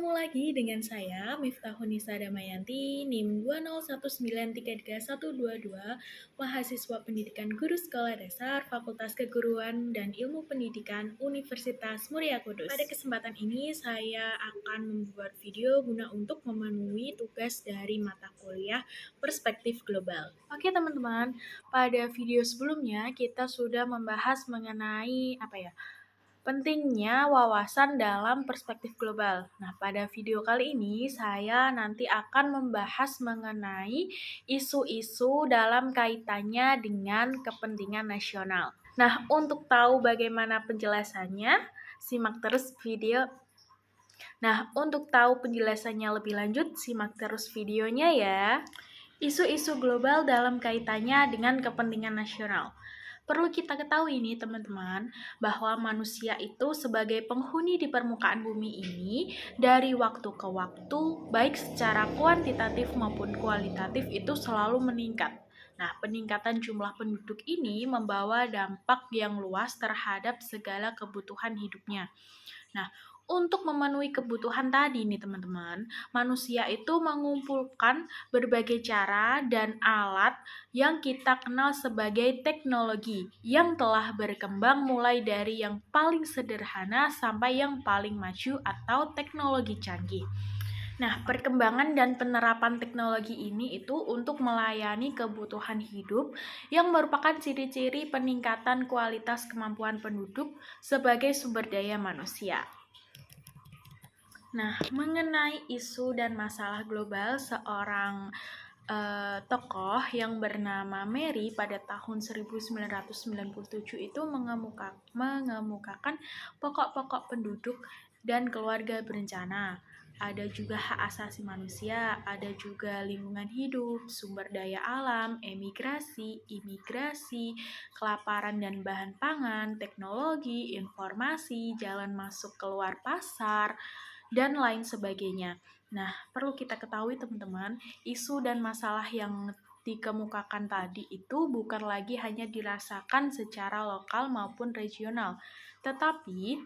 Ketemu lagi dengan saya, Miftahunisa Damayanti, NIM 201933122, mahasiswa pendidikan guru sekolah dasar, Fakultas Keguruan dan Ilmu Pendidikan Universitas Muria Kudus. Pada kesempatan ini, saya akan membuat video guna untuk memenuhi tugas dari mata kuliah Perspektif Global. Oke teman-teman, pada video sebelumnya kita sudah membahas mengenai pentingnya wawasan dalam perspektif global. Nah, pada video kali ini saya nanti akan membahas mengenai isu-isu dalam kaitannya dengan kepentingan nasional. Nah, untuk tahu bagaimana penjelasannya, simak terus video. Nah, untuk tahu penjelasannya lebih lanjut, simak terus videonya ya. Isu-isu global dalam kaitannya dengan kepentingan nasional. Perlu kita ketahui nih teman-teman, bahwa manusia itu sebagai penghuni di permukaan bumi ini, dari waktu ke waktu, baik secara kuantitatif maupun kualitatif itu selalu meningkat. Nah, peningkatan jumlah penduduk ini membawa dampak yang luas terhadap segala kebutuhan hidupnya. Nah, untuk memenuhi kebutuhan tadi nih teman-teman, manusia itu mengumpulkan berbagai cara dan alat yang kita kenal sebagai teknologi yang telah berkembang mulai dari yang paling sederhana sampai yang paling maju atau teknologi canggih. Nah, perkembangan dan penerapan teknologi ini itu untuk melayani kebutuhan hidup yang merupakan ciri-ciri peningkatan kualitas kemampuan penduduk sebagai sumber daya manusia. Nah, mengenai isu dan masalah global, seorang tokoh yang bernama Mary pada tahun 1997 itu mengemukakan pokok-pokok penduduk dan keluarga berencana. Ada juga hak asasi manusia, ada juga lingkungan hidup, sumber daya alam, emigrasi, imigrasi, kelaparan dan bahan pangan, teknologi, informasi, jalan masuk keluar pasar, dan lain sebagainya. Nah, perlu kita ketahui teman-teman, isu dan masalah yang dikemukakan tadi itu bukan lagi hanya dirasakan secara lokal maupun regional, tetapi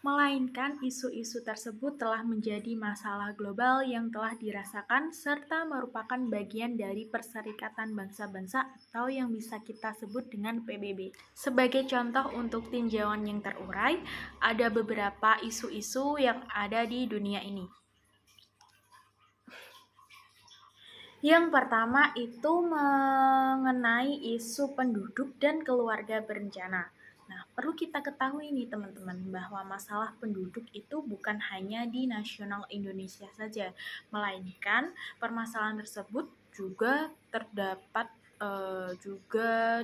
melainkan isu-isu tersebut telah menjadi masalah global yang telah dirasakan serta merupakan bagian dari Perserikatan Bangsa-Bangsa atau yang bisa kita sebut dengan PBB. Sebagai contoh untuk tinjauan yang terurai, ada beberapa isu-isu yang ada di dunia ini. Yang pertama itu mengenai isu penduduk dan keluarga berencana. Nah, perlu kita ketahui nih teman-teman bahwa masalah penduduk itu bukan hanya di nasional Indonesia saja, melainkan permasalahan tersebut juga terdapat juga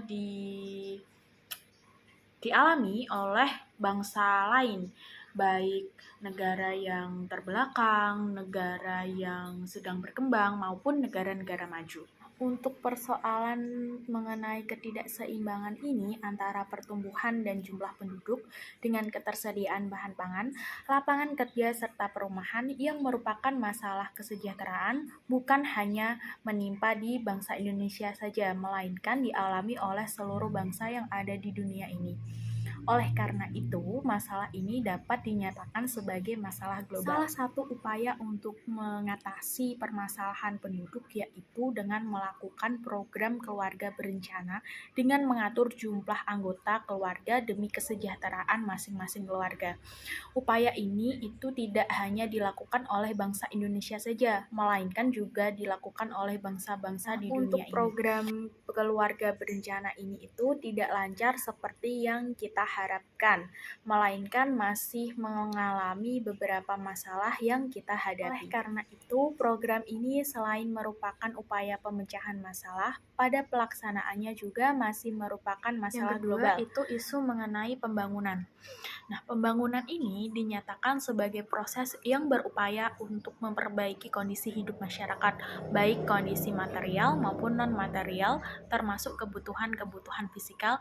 dialami oleh bangsa lain, baik negara yang terbelakang, negara yang sedang berkembang, maupun negara-negara maju. Untuk persoalan mengenai ketidakseimbangan ini antara pertumbuhan dan jumlah penduduk dengan ketersediaan bahan pangan, lapangan kerja, serta perumahan yang merupakan masalah kesejahteraan bukan hanya menimpa di bangsa Indonesia saja, melainkan dialami oleh seluruh bangsa yang ada di dunia ini. Oleh karena itu, masalah ini dapat dinyatakan sebagai masalah global. Salah satu upaya untuk mengatasi permasalahan penduduk yaitu dengan melakukan program keluarga berencana dengan mengatur jumlah anggota keluarga demi kesejahteraan masing-masing keluarga. Upaya ini itu tidak hanya dilakukan oleh bangsa Indonesia saja, melainkan juga dilakukan oleh bangsa-bangsa di dunia ini. Untuk program keluarga berencana ini itu tidak lancar seperti yang kita harapkan, melainkan masih mengalami beberapa masalah yang kita hadapi. Oleh karena itu, program ini selain merupakan upaya pemecahan masalah, pada pelaksanaannya juga masih merupakan masalah global. Yang kedua itu isu mengenai pembangunan. Nah, pembangunan ini dinyatakan sebagai proses yang berupaya untuk memperbaiki kondisi hidup masyarakat, baik kondisi material maupun non-material, termasuk kebutuhan-kebutuhan fisikal,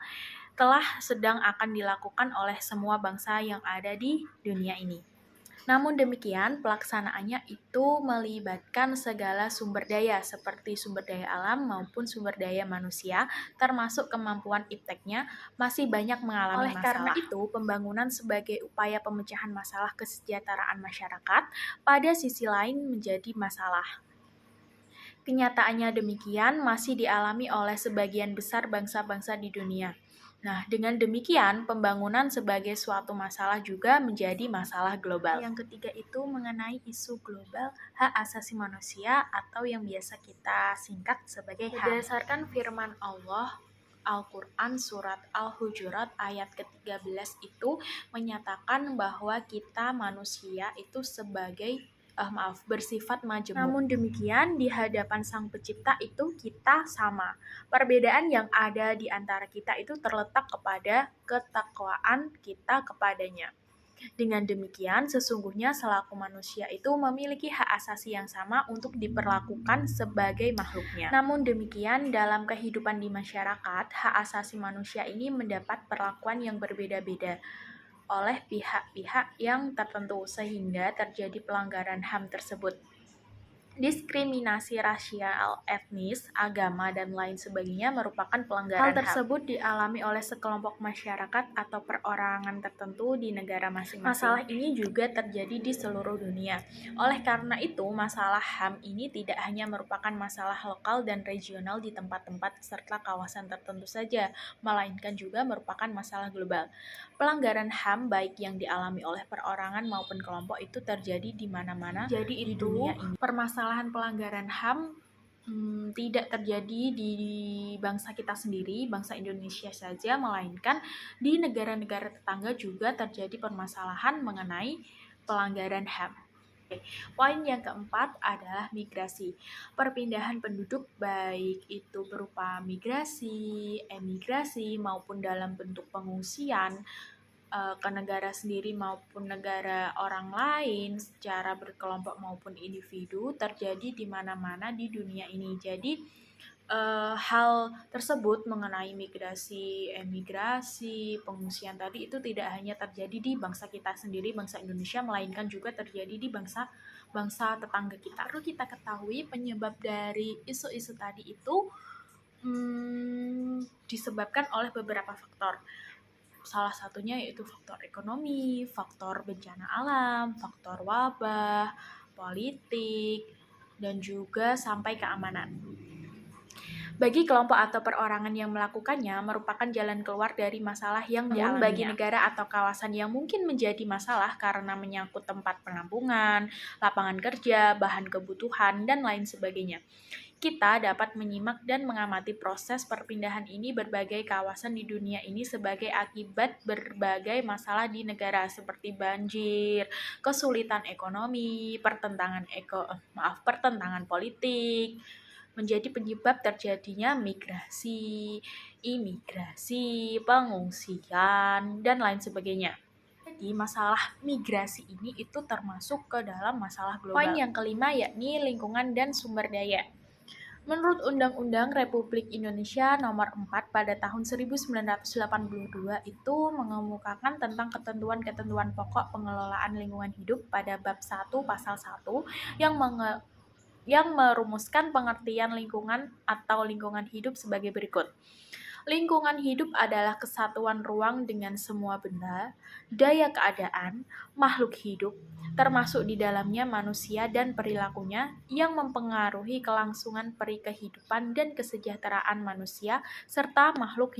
telah sedang akan dilakukan oleh semua bangsa yang ada di dunia ini. Namun demikian, pelaksanaannya itu melibatkan segala sumber daya seperti sumber daya alam maupun sumber daya manusia, termasuk kemampuan ipteknya, masih banyak mengalami masalah. Oleh karena itu, pembangunan sebagai upaya pemecahan masalah kesejahteraan masyarakat pada sisi lain menjadi masalah. Kenyataannya demikian masih dialami oleh sebagian besar bangsa-bangsa di dunia. Nah, dengan demikian, pembangunan sebagai suatu masalah juga menjadi masalah global. Yang ketiga itu mengenai isu global hak asasi manusia atau yang biasa kita singkat sebagai HAM. Berdasarkan firman Allah, Al-Quran Surat Al-Hujurat ayat ke-13 itu menyatakan bahwa kita manusia itu sebagai bersifat majemuk. Namun demikian, di hadapan Sang Pencipta itu kita sama. Perbedaan yang ada di antara kita itu terletak kepada ketakwaan kita kepadanya. Dengan demikian, sesungguhnya selaku manusia itu memiliki hak asasi yang sama untuk diperlakukan sebagai makhluknya. Namun demikian, dalam kehidupan di masyarakat, hak asasi manusia ini mendapat perlakuan yang berbeda-beda oleh pihak-pihak yang tertentu sehingga terjadi pelanggaran HAM tersebut. Diskriminasi rasial, etnis, agama, dan lain sebagainya merupakan pelanggaran HAM. Hal tersebut dialami oleh sekelompok masyarakat atau perorangan tertentu di negara masing-masing. Masalah ini juga terjadi di seluruh dunia. Oleh karena itu, masalah HAM ini tidak hanya merupakan masalah lokal dan regional di tempat-tempat serta kawasan tertentu saja, melainkan juga merupakan masalah global. Pelanggaran HAM baik yang dialami oleh perorangan maupun kelompok itu terjadi di mana-mana di dunia ini. Permasalahan pelanggaran HAM tidak terjadi di bangsa kita sendiri, bangsa Indonesia saja, melainkan di negara-negara tetangga juga terjadi permasalahan mengenai pelanggaran HAM. Poin yang keempat adalah migrasi. Perpindahan penduduk baik itu berupa migrasi, emigrasi maupun dalam bentuk pengungsian ke negara sendiri maupun negara orang lain secara berkelompok maupun individu terjadi di mana-mana di dunia ini. Jadi hal tersebut mengenai migrasi, emigrasi, pengungsian tadi itu tidak hanya terjadi di bangsa kita sendiri, bangsa Indonesia, melainkan juga terjadi di bangsa tetangga kita. Perlu kita ketahui penyebab dari isu-isu tadi itu disebabkan oleh beberapa faktor. Salah satunya yaitu faktor ekonomi, faktor bencana alam, faktor wabah, politik, dan juga sampai keamanan. Bagi kelompok atau perorangan yang melakukannya merupakan jalan keluar dari masalah yang dialaminya. Bagi negara atau kawasan yang mungkin menjadi masalah karena menyangkut tempat penampungan, lapangan kerja, bahan kebutuhan, dan lain sebagainya. Kita dapat menyimak dan mengamati proses perpindahan ini berbagai kawasan di dunia ini sebagai akibat berbagai masalah di negara seperti banjir, kesulitan ekonomi, pertentangan politik, menjadi penyebab terjadinya migrasi, imigrasi, pengungsian, dan lain sebagainya. Jadi masalah migrasi ini itu termasuk ke dalam masalah global. Poin yang kelima yakni lingkungan dan sumber daya. Menurut Undang-Undang Republik Indonesia Nomor 4 pada tahun 1982 itu mengemukakan tentang ketentuan-ketentuan pokok pengelolaan lingkungan hidup pada bab 1 pasal 1 yang merumuskan pengertian lingkungan atau lingkungan hidup sebagai berikut. Lingkungan hidup adalah kesatuan ruang dengan semua benda, daya keadaan, makhluk hidup, termasuk di dalamnya manusia dan perilakunya yang mempengaruhi kelangsungan kehidupan dan kesejahteraan manusia serta makhluk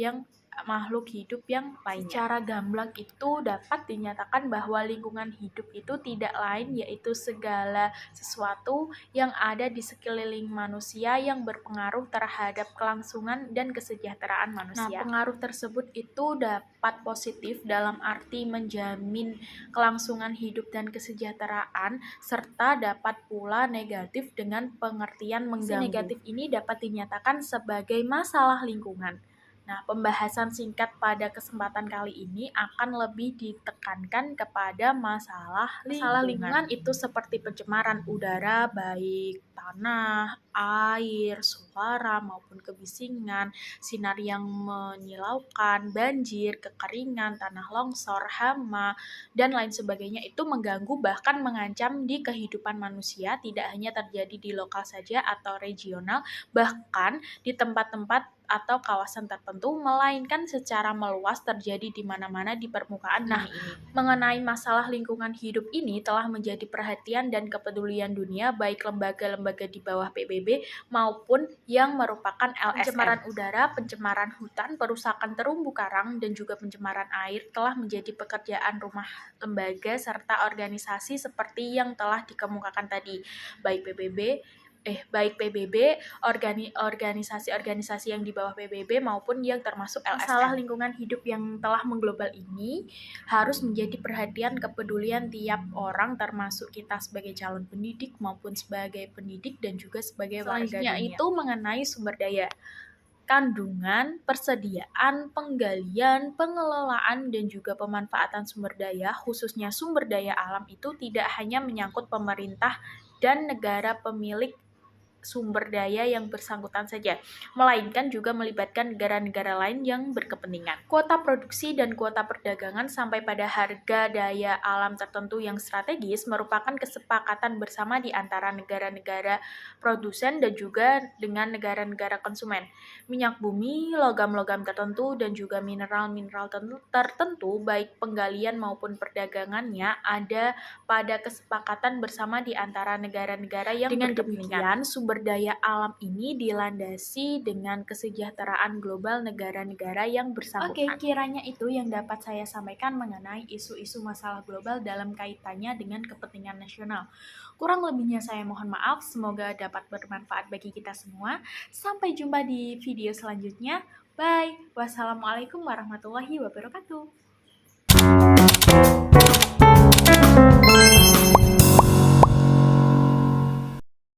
hidup yang lainnya. Secara gamblang itu dapat dinyatakan bahwa lingkungan hidup itu tidak lain yaitu segala sesuatu yang ada di sekeliling manusia yang berpengaruh terhadap kelangsungan dan kesejahteraan manusia. Nah, pengaruh tersebut itu dapat positif dalam arti menjamin kelangsungan hidup dan kesejahteraan serta dapat pula negatif dengan pengertian mengganggu. Negatif ini dapat dinyatakan sebagai masalah lingkungan. Nah, pembahasan singkat pada kesempatan kali ini akan lebih ditekankan kepada masalah lingkungan itu seperti pencemaran udara, baik tanah, air, suara, maupun kebisingan, sinar yang menyilaukan, banjir, kekeringan, tanah longsor, hama, dan lain sebagainya itu mengganggu bahkan mengancam di kehidupan manusia, tidak hanya terjadi di lokal saja atau regional, bahkan di tempat-tempat atau kawasan tertentu, melainkan secara meluas terjadi di mana-mana di permukaan bumi ini. Mengenai masalah lingkungan hidup ini telah menjadi perhatian dan kepedulian dunia, baik lembaga-lembaga di bawah PBB maupun yang merupakan LSM. Pencemaran udara, pencemaran hutan, perusakan terumbu karang, dan juga pencemaran air telah menjadi pekerjaan rumah lembaga serta organisasi seperti yang telah dikemukakan tadi, baik PBB, organisasi-organisasi yang di bawah PBB maupun yang termasuk LSM. Masalah lingkungan hidup yang telah mengglobal ini harus menjadi perhatian kepedulian tiap orang, termasuk kita sebagai calon pendidik maupun sebagai pendidik dan juga sebagai warga dunia. Itu mengenai sumber daya, kandungan, persediaan, penggalian, pengelolaan, dan juga pemanfaatan sumber daya, khususnya sumber daya alam itu tidak hanya menyangkut pemerintah dan negara pemilik sumber daya yang bersangkutan saja, melainkan juga melibatkan negara-negara lain yang berkepentingan. Kuota produksi dan kuota perdagangan sampai pada harga daya alam tertentu yang strategis merupakan kesepakatan bersama di antara negara-negara produsen dan juga dengan negara-negara konsumen. Minyak bumi, logam-logam tertentu, dan juga mineral-mineral tertentu, baik penggalian maupun perdagangannya, ada pada kesepakatan bersama di antara negara-negara yang berkepentingan. Sumber daya alam ini dilandasi dengan kesejahteraan global negara-negara yang bersangkutan. Oke, kiranya itu yang dapat saya sampaikan mengenai isu-isu masalah global dalam kaitannya dengan kepentingan nasional. Kurang lebihnya saya mohon maaf, semoga dapat bermanfaat bagi kita semua. Sampai jumpa di video selanjutnya. Bye. Wassalamualaikum warahmatullahi wabarakatuh.